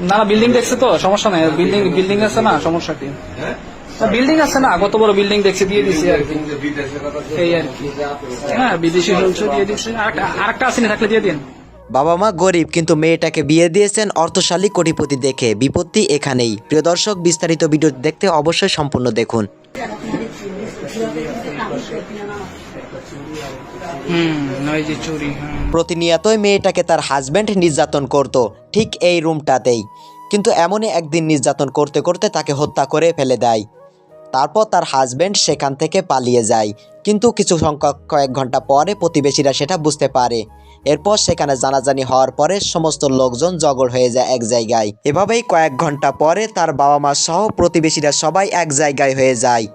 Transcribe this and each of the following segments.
না বিল্ডিং দেখছে তো সমস্যা নাই, বিল্ডিং আছে না, সমস্যা কি? বিল্ডিং আছে না, কত বড় বিল্ডিং দেখছে, দিয়ে দিচ্ছে আর কি, এই আর কি। হ্যাঁ বিদেশি চলছে, দিয়ে দিচ্ছে। আরেকটা আসেনি, থাকলে দিয়ে দিন। বাবা মা গরিব কিন্তু মেয়েটাকে বিয়ে দিয়েছেন অর্থশালী কোটিপতি দেখে। বিপত্তি এখানেই। প্রিয় দর্শক, বিস্তারিত ভিডিও দেখতে অবশ্যই সম্পূর্ণ দেখুন। ওই যে চুরি। প্রতিনিয়তই মেয়েটাকে তার হাজবেন্ড নির্যাতন করত, ঠিক এই রুমটাতেই। কিন্তু এমনই একদিন নির্যাতন করতে করতে তাকে হত্যা করে ফেলে দেয়। তারপর তার হাজবেন্ড সেখান থেকে পালিয়ে যায়। কিন্তু কিছু সংখ্যক কয়েক ঘন্টা পরে প্রতিবেশীরা সেটা বুঝতে পারে। এরপর সেখানে জানাজানি হওয়ার পরে সমস্ত লোকজন জগড় হয়ে যায় এক জায়গায়। এভাবেই কয়েক ঘন্টা পরে তার বাবা মা সহ প্রতিবেশীরা সবাই এক জায়গায় হয়ে যায়।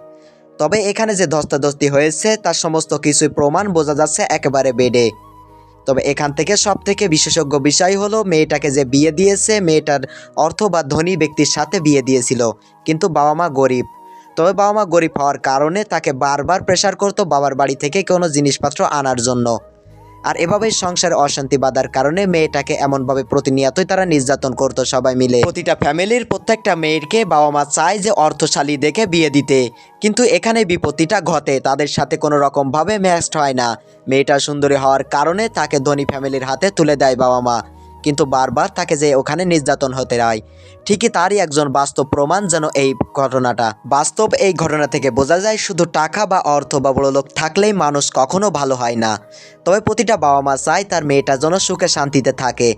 তবে এখানে যে ধস্তাধস্তি হয়েছে তার সমস্ত কিছুই প্রমাণ বোঝা যাচ্ছে একেবারে বেডে। তবে এখান থেকে সবথেকে বিশেষজ্ঞ বিষয় হলো মেয়েটাকে যে বিয়ে দিয়েছে, মেয়েটার অর্থ বা ধনী ব্যক্তির সাথে বিয়ে দিয়েছিল, কিন্তু বাবা মা গরিব। তবে বাবা মা গরিব হওয়ার কারণে তাকে বারবার প্রেসার করতো বাবার বাড়ি থেকে কোনো জিনিসপত্র আনার জন্য। আর এভাবেই সংসারে অশান্তি বাঁধার কারণে মেয়েটাকে এমনভাবে প্রতিনিয়তই তারা নির্যাতন করতো সবাই মিলে। প্রতিটা ফ্যামিলির প্রত্যেকটা মেয়েকে বাবা মা চায় যে অর্থশালী দেখে বিয়ে দিতে, কিন্তু এখানে বিপত্তিটা ঘটে, তাদের সাথে কোনো রকমভাবে ম্যাচড হয় না। মেয়েটা সুন্দরী হওয়ার কারণে তাকে ধনী ফ্যামিলির হাতে তুলে দেয় বাবা মা, কিন্তু বারবার তাকে যে ওখানে নির্যাতন হতে হয়। ঠিকই তারই একজন বাস্তব প্রমাণ যেন এই ঘটনাটা। বাস্তব এই ঘটনা থেকে বোঝা যায় শুধু টাকা বা অর্থ বা বড়লোক থাকলেই মানুষ কখনো ভালো হয় না। তবে প্রতিটা বাবা মা চায় তার মেয়েটা যেন সুখে শান্তিতে থাকে,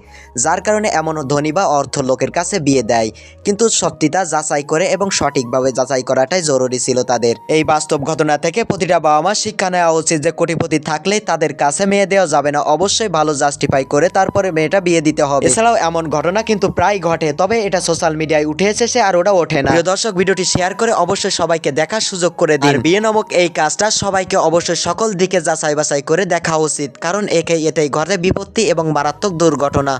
যার কারণে এমন ধনী বা অর্থ লোকের কাছে বিয়ে দেয়। কিন্তু সত্যিটা যাচাই করে এবং সঠিকভাবে যাচাই করাটাই জরুরি ছিল তাদের। এই বাস্তব ঘটনা থেকে প্রতিটা বাবা মা শিক্ষা নেওয়া উচিত যে কোটিপতি থাকলেই তাদের কাছে মেয়ে দেওয়া যাবে না, অবশ্যই ভালো জাস্টিফাই করে তারপরে মেয়েটা বিয়ে দিতে হবে। এছাড়াও এমন ঘটনা কিন্তু প্রায় ঘটে, তবে এটা সোশ্যাল মিডিয়ায় উঠে এসেছে আর ওটা ওঠে না। প্রিয় দর্শক, ভিডিওটি শেয়ার করে অবশ্যই সবাইকে দেখার সুযোগ করে দিন। বিয়ে নামক এই কাজটা সবাইকে অবশ্যই সকল দিকে যাচাই বাছাই করে দেখা উচিত, কারণ এতেই ঘটে বিপত্তি এবং মারাত্মক দুর্ঘটনা।